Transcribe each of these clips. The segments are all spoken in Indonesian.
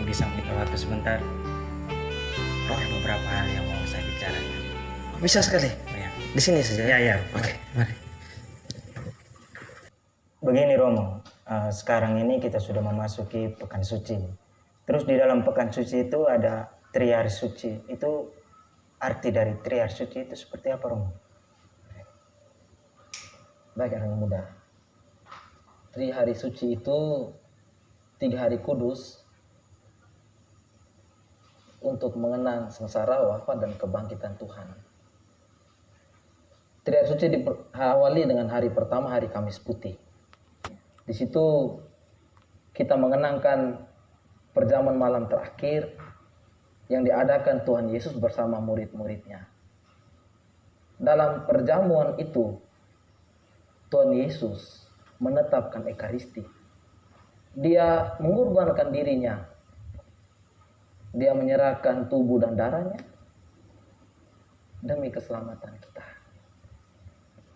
bisa minta waktu sebentar? Ada beberapa hal yang mau saya bicarakan. Bisa sekali. Oh, ya. Di sini saja. Ya. Oke, mari. Begini Romo, sekarang ini kita sudah memasuki Pekan Suci. Terus di dalam Pekan Suci itu ada Trihari Suci. Itu arti dari Trihari Suci itu seperti apa Romo? Baik, orang muda. Trihari Suci itu 3 hari kudus untuk mengenang sengsara, wafat, dan kebangkitan Tuhan. Trihari Suci diawali dengan hari pertama, hari Kamis Putih. Di situ kita mengenangkan perjamuan malam terakhir yang diadakan Tuhan Yesus bersama murid-muridnya. Dalam perjamuan itu, Tuhan Yesus menetapkan Ekaristi. Dia mengorbankan dirinya. Dia menyerahkan tubuh dan darahnya demi keselamatan kita.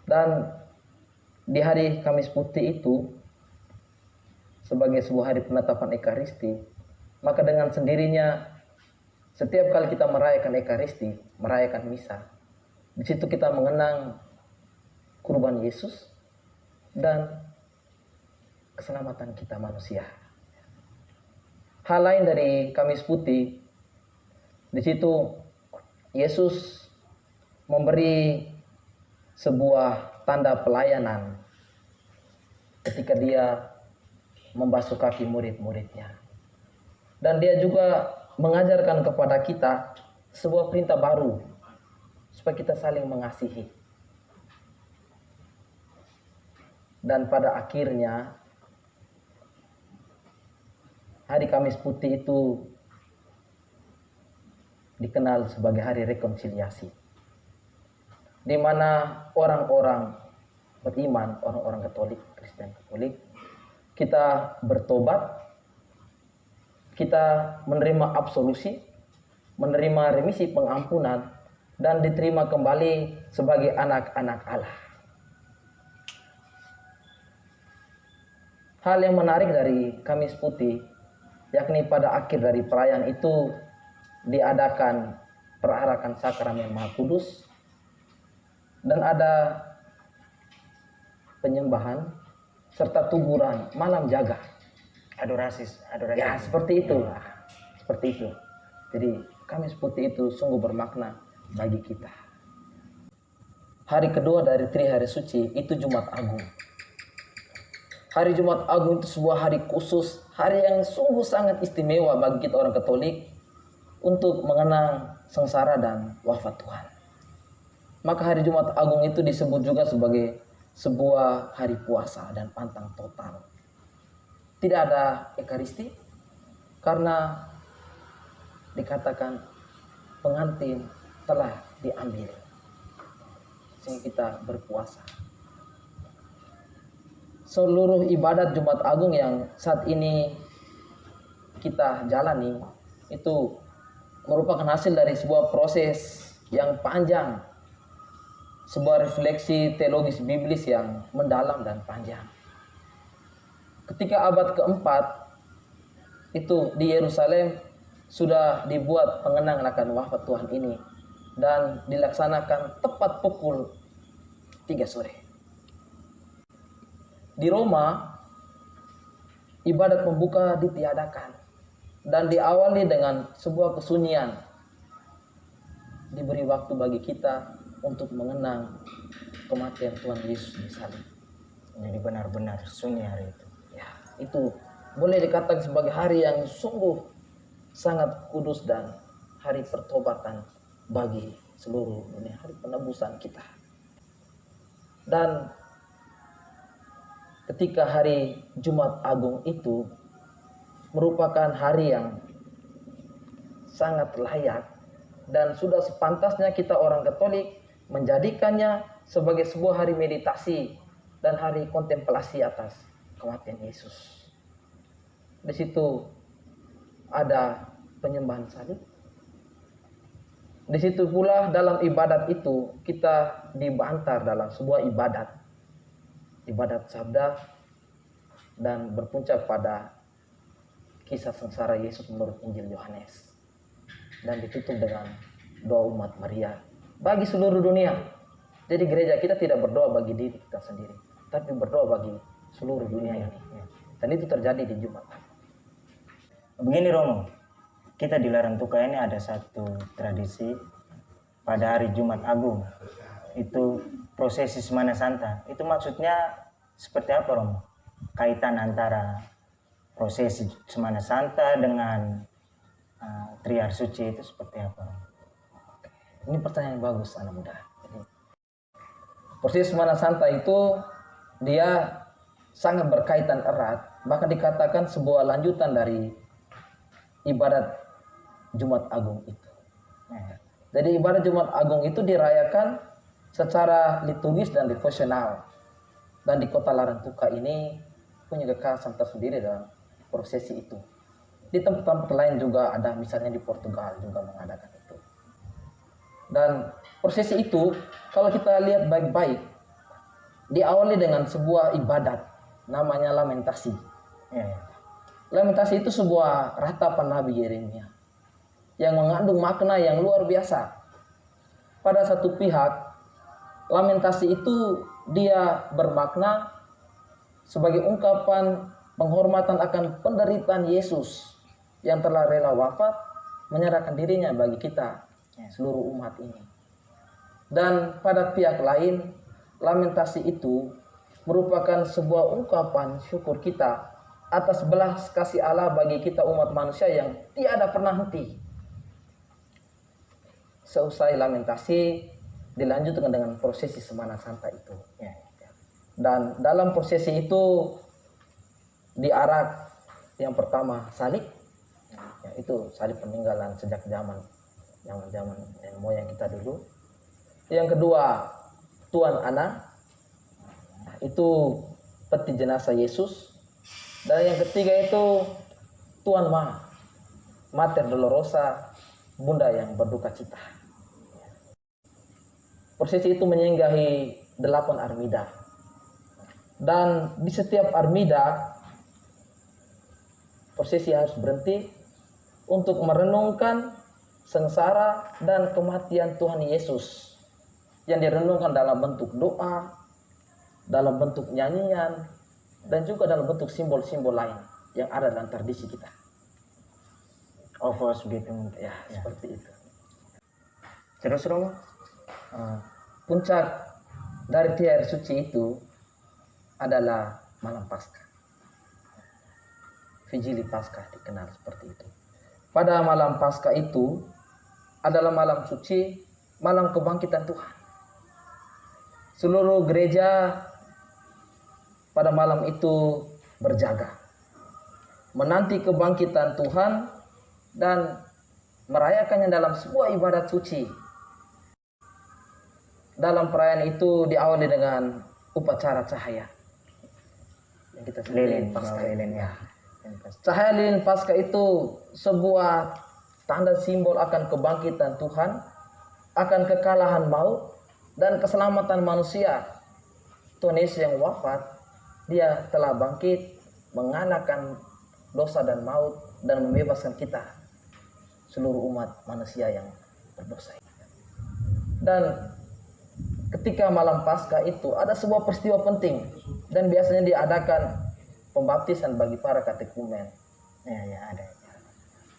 Dan di hari Kamis Putih itu, sebagai sebuah hari penetapan Ekaristi, maka dengan sendirinya setiap kali kita merayakan Ekaristi, merayakan misa, di situ kita mengenang kurban Yesus dan keselamatan kita manusia. Hal lain dari Kamis Putih, di situ Yesus memberi sebuah tanda pelayanan ketika dia membasuh kaki murid-muridnya. Dan dia juga mengajarkan kepada kita sebuah perintah baru supaya kita saling mengasihi. Dan pada akhirnya hari Kamis Putih itu dikenal sebagai hari rekonsiliasi, di mana orang-orang beriman, orang-orang Katolik, Kristen Katolik, kita bertobat, kita menerima absolusi, menerima remisi pengampunan, dan diterima kembali sebagai anak-anak Allah. Hal yang menarik dari Kamis Putih, yakni pada akhir dari perayaan itu diadakan perarakan sakramen Maha Kudus, dan ada penyembahan serta tuburan malam jaga. Adorasi. Ya, seperti itu. Seperti itu. Jadi Kamis Putih itu sungguh bermakna bagi kita. Hari kedua dari Trihari Suci itu Jumat Agung. Hari Jumat Agung itu sebuah hari khusus, hari yang sungguh sangat istimewa bagi kita orang Katolik untuk mengenang sengsara dan wafat Tuhan. Maka hari Jumat Agung itu disebut juga sebagai sebuah hari puasa dan pantang total. Tidak ada Ekaristi karena dikatakan pengantin telah diambil, sehingga kita berpuasa. Seluruh ibadat Jumat Agung yang saat ini kita jalani itu merupakan hasil dari sebuah proses yang panjang, sebuah refleksi teologis biblis yang mendalam dan panjang. Ketika abad keempat itu di Yerusalem sudah dibuat pengenang akan wafat Tuhan ini dan dilaksanakan tepat pukul 3 sore. Di Roma ibadat pembuka ditiadakan dan diawali dengan sebuah kesunyian. Diberi waktu bagi kita untuk mengenang kematian Tuhan Yesus di salib. Jadi benar-benar sunyi hari itu. Ya, itu boleh dikatakan sebagai hari yang sungguh sangat kudus dan hari pertobatan bagi seluruh dunia, hari penebusan kita. Dan ketika hari Jumat Agung itu merupakan hari yang sangat layak dan sudah sepantasnya kita orang Katolik menjadikannya sebagai sebuah hari meditasi dan hari kontemplasi atas kematian Yesus. Di situ ada penyembahan salib. Di situ pula dalam ibadat itu kita dibantar dalam sebuah ibadat sabda dan berpuncak pada kisah sengsara Yesus menurut Injil Yohanes. Dan ditutup dengan doa umat Maria bagi seluruh dunia. Jadi gereja kita tidak berdoa bagi diri kita sendiri, tapi berdoa bagi seluruh dunia ini. Dan itu terjadi di Jumat. Begini Romo, kita di Larantuka ini ada satu tradisi pada hari Jumat Agung. Itu prosesi Semana Santa. Itu maksudnya seperti apa Romo? Kaitan antara prosesi Semana Santa dengan Trihari Suci itu seperti apa Romo? Ini pertanyaan yang bagus anak muda. Prosesi Semana Santa itu dia sangat berkaitan erat, bahkan dikatakan sebuah lanjutan dari ibadat Jumat Agung itu. Jadi ibadat Jumat Agung itu dirayakan secara liturgis dan devosional. Dan di kota Larantuka ini punya kekhasan tersendiri dalam prosesi itu. Di tempat-tempat lain juga ada, misalnya di Portugal juga mengadakan itu. Dan prosesi itu kalau kita lihat baik-baik, diawali dengan sebuah ibadat namanya lamentasi. Lamentasi itu sebuah ratapan Nabi Yeremia yang mengandung makna yang luar biasa. Pada satu pihak, lamentasi itu dia bermakna sebagai ungkapan penghormatan akan penderitaan Yesus yang telah rela wafat, menyerahkan dirinya bagi kita, seluruh umat ini. Dan pada pihak lain, lamentasi itu merupakan sebuah ungkapan syukur kita atas belas kasih Allah bagi kita umat manusia yang tiada pernah henti. Seusai lamentasi dilanjutkan dengan prosesi Semana Santa itu. Dan dalam prosesi itu diarak yang pertama salib, itu salib peninggalan sejak zaman nenek moyang kita dulu. Yang kedua Tuan Ana, itu peti jenazah Yesus. Dan yang ketiga itu Tuan Ma, Mater Dolorosa, Bunda yang berduka cita. Prosesi itu menyinggahi 8 armida. Dan di setiap armida prosesi harus berhenti untuk merenungkan sengsara dan kematian Tuhan Yesus yang direnungkan dalam bentuk doa, dalam bentuk nyanyian, dan juga dalam bentuk simbol-simbol lain yang ada dalam tradisi kita. Begitu ya. Seperti itu. Terus Romo, puncak dari Trihari Suci itu adalah malam Paskah. Vigili Paskah dikenal seperti itu. Pada malam Paskah itu adalah malam suci, malam kebangkitan Tuhan. Seluruh gereja pada malam itu berjaga, menanti kebangkitan Tuhan dan merayakannya dalam sebuah ibadat suci. Dalam perayaan itu diawali dengan upacara cahaya yang kita sebut lilin Paskah. ya. Cahaya lilin Paskah itu sebuah tanda simbol akan kebangkitan Tuhan, akan kekalahan maut dan keselamatan manusia. Tuhan Yesus yang wafat, dia telah bangkit, mengalahkan dosa dan maut dan membebaskan kita, seluruh umat manusia yang berdosa. Dan ketika malam Paskah itu ada sebuah peristiwa penting dan biasanya diadakan pembaptisan bagi para katekumen. Ada.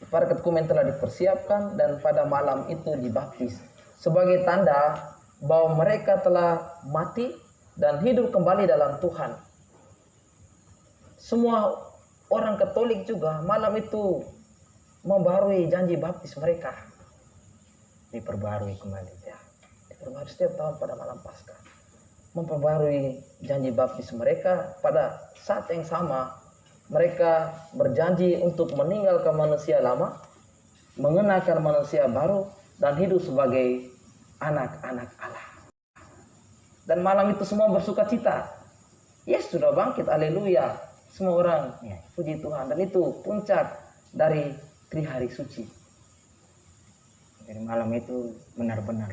Para katekumen telah dipersiapkan dan pada malam itu dibaptis sebagai tanda bahwa mereka telah mati dan hidup kembali dalam Tuhan. Semua orang Katolik juga malam itu membarui janji baptis mereka. Diperbarui kembali. Diperbarui setiap tahun pada malam Paskah. Memperbarui janji baptis mereka. Pada saat yang sama mereka berjanji untuk meninggalkan manusia lama, mengenakan manusia baru dan hidup sebagai anak-anak Allah. Dan malam itu semua bersuka cita. Yesus sudah bangkit, haleluya. Semua orang puji Tuhan. Dan itu puncak dari Trihari Suci. Jadi malam itu benar-benar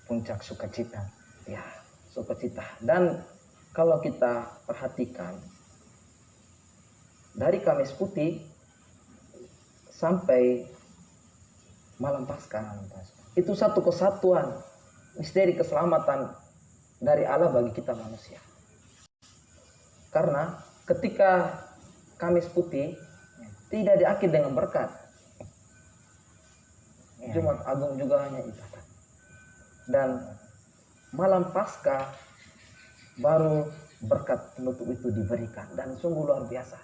puncak sukacita. Ya, sukacita. Dan kalau kita perhatikan dari Kamis Putih sampai malam Paskah. Itu satu kesatuan, misteri keselamatan dari Allah bagi kita manusia. Karena ketika Kamis Putih tidak diakhiri dengan berkat, Jumat Agung juga hanya ibadat. Dan malam Paskah baru berkat penutup itu diberikan, dan sungguh luar biasa.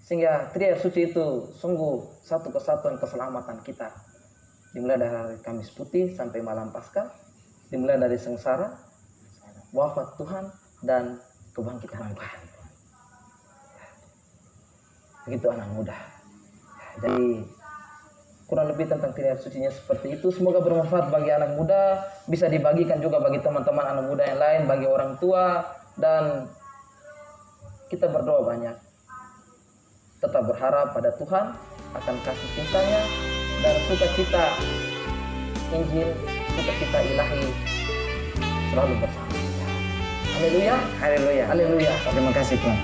Sehingga Tri Hari Suci itu sungguh satu kesatuan keselamatan kita. Dimulai dari hari Kamis Putih sampai malam Paskah, dimulai dari sengsara, wafat Tuhan, dan kebangkitan Tuhan. Begitu anak muda. Jadi kurang lebih tentang Tri Hari Sucinya seperti itu. Semoga bermanfaat bagi anak muda, bisa dibagikan juga bagi teman-teman anak muda yang lain, bagi orang tua, dan kita berdoa banyak. Tetap berharap pada Tuhan akan kasih cintanya dan sukacita Injil, sukacita ilahi selalu bersama. Haleluya. Haleluya. Haleluya. Terima kasih Tuhan.